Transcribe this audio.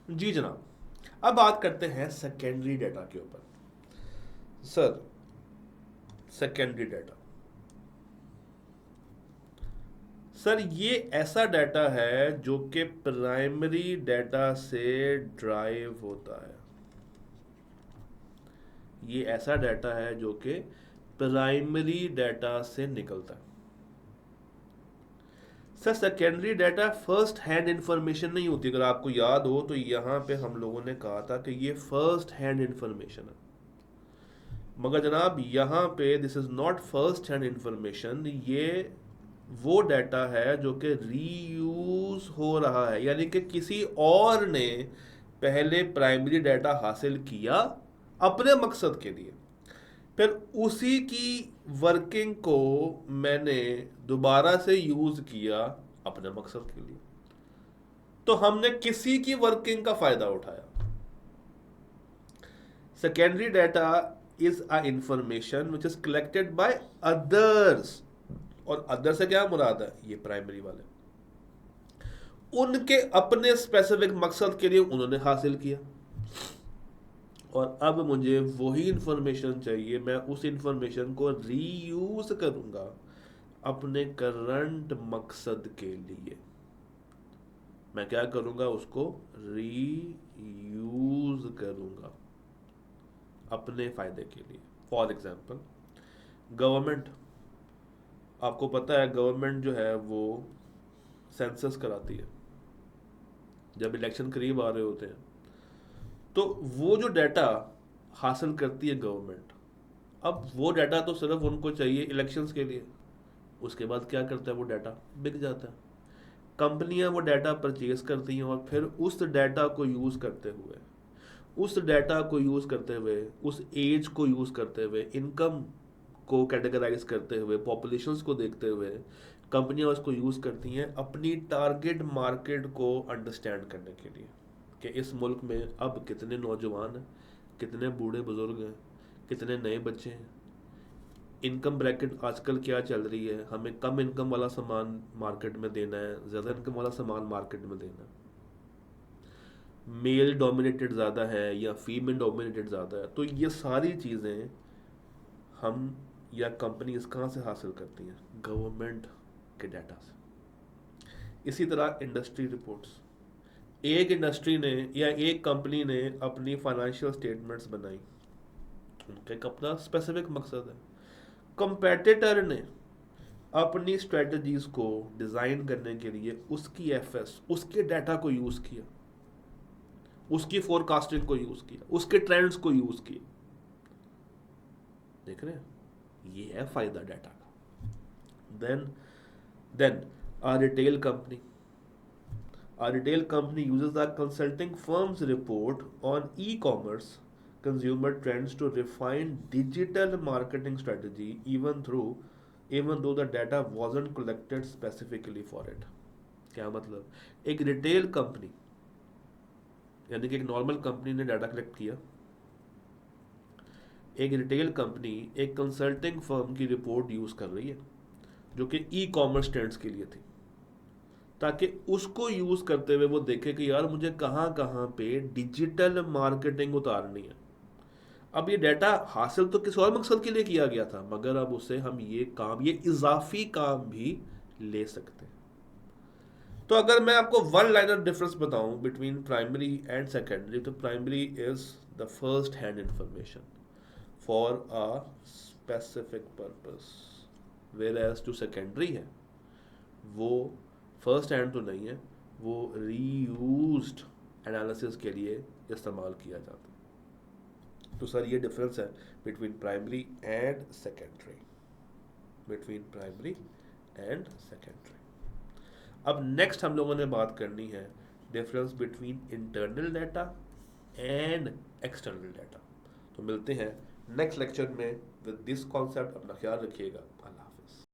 जी जनाब, अब बात करते हैं सेकेंडरी डाटा के ऊपर। सर, सेकेंडरी डाटा, सर ये ऐसा डाटा है जो कि प्राइमरी डाटा से ड्राइव होता है। ये ऐसा डाटा है जो कि प्राइमरी डाटा से निकलता है। Sir secondary data first hand information नहीं होती। अगर आपको याद हो तो यहाँ पे हम लोगों ने कहा था कि ये फर्स्ट हैंड इंफॉर्मेशन है, मगर जनाब यहाँ पे this is not first hand information. ये वो डाटा है जो कि रीयूज हो रहा है, यानी कि किसी और ने पहले प्राइमरी डाटा हासिल किया अपने मकसद के लिए, फिर उसी की वर्किंग को मैंने दोबारा से यूज़ किया अपने मकसद के लिए। तो हमने किसी की वर्किंग का फ़ायदा उठाया। Secondary data is a information which is collected by others, और अदर से क्या मुराद है, ये प्राइमरी वाले, उनके अपने स्पेसिफिक मकसद के लिए उन्होंने हासिल किया। और अब मुझे वही इंफॉर्मेशन चाहिए, मैं उस इंफॉर्मेशन को रीयूज करूंगा अपने करंट मकसद के लिए। मैं क्या करूंगा, उसको रीयूज करूंगा अपने फायदे के लिए। फॉर एग्जाम्पल, गवर्नमेंट, आपको पता है गवर्नमेंट जो है वो सेंसस कराती है जब इलेक्शन करीब आ रहे होते हैं। तो वो जो डाटा हासिल करती है गवर्नमेंट, अब वो डाटा तो सिर्फ उनको चाहिए इलेक्शंस के लिए। उसके बाद क्या करता है, वो डाटा बिक जाता है। कंपनियां वो डाटा परचेज करती हैं और फिर उस डाटा को यूज़ करते हुए, उस डाटा को यूज़ करते हुए, उस एज को यूज़ करते हुए, इनकम को कैटेगराइज करते हुए, पॉपुलेशंस को देखते हुए, कंपनियां उसको यूज़ करती हैं अपनी टारगेट मार्केट को अंडरस्टैंड करने के लिए कि इस मुल्क में अब कितने नौजवान हैं, कितने बूढ़े बुजुर्ग हैं, कितने नए बच्चे हैं, इनकम ब्रैकेट आजकल क्या चल रही है, हमें कम इनकम वाला सामान मार्केट में देना है, ज़्यादा इनकम वाला सामान मार्केट में देना है, मेल डोमिनेटेड ज़्यादा है या फीमेल डोमिनेटेड ज़्यादा है। तो ये सारी चीज़ें हम या कंपनीज कहाँ से हासिल करती हैं, गवर्नमेंट के डाटा से। इसी तरह इंडस्ट्री रिपोर्ट्स, एक इंडस्ट्री ने या एक कंपनी ने अपनी फाइनेंशियल स्टेटमेंट्स बनाई, उनका एक अपना स्पेसिफिक मकसद है। कंपेटिटर ने अपनी स्ट्रेटजीज को डिज़ाइन करने के लिए उसकी एफएस, उसके डाटा को यूज़ किया, उसकी फोरकास्टिंग को यूज़ किया, उसके ट्रेंड्स को यूज़ किया। देख रहे हैं, ये है फ़ायदा डाटा का। Then a retail company a retail company uses a consulting firm's report on e-commerce consumer trends to refine digital marketing strategy, even though the data wasn't collected specifically for it। क्या मतलब, एक retail company यानी कि एक normal company ने data collect किया, एक retail company एक कंसल्टिंग फर्म की रिपोर्ट यूज़ कर रही है जो कि ई कॉमर्स ट्रेंड्स के लिए थी, ताकि उसको यूज़ करते हुए वो देखे कि यार मुझे कहाँ कहाँ पे डिजिटल मार्केटिंग उतारनी है। अब ये डाटा हासिल तो किसी और मकसद के लिए किया गया था, मगर अब उससे हम ये काम, ये इजाफी काम भी ले सकते हैं। तो अगर मैं आपको वन लाइनर डिफरेंस बताऊं बिटवीन प्राइमरी एंड सेकेंडरी, तो primary is the first hand information for a specific purpose, whereas to secondary है वो फर्स्ट हैंड तो नहीं है, वो रीयूज्ड एनालिसिस के लिए इस्तेमाल किया जाता है। तो सर ये डिफरेंस है between primary and secondary, between primary and secondary. अब नेक्स्ट हम लोगों ने बात करनी है difference between internal data and external data. तो मिलते हैं नेक्स्ट लेक्चर में विद दिस कॉन्सेप्ट। अपना ख्याल रखिएगा। अल्लाह।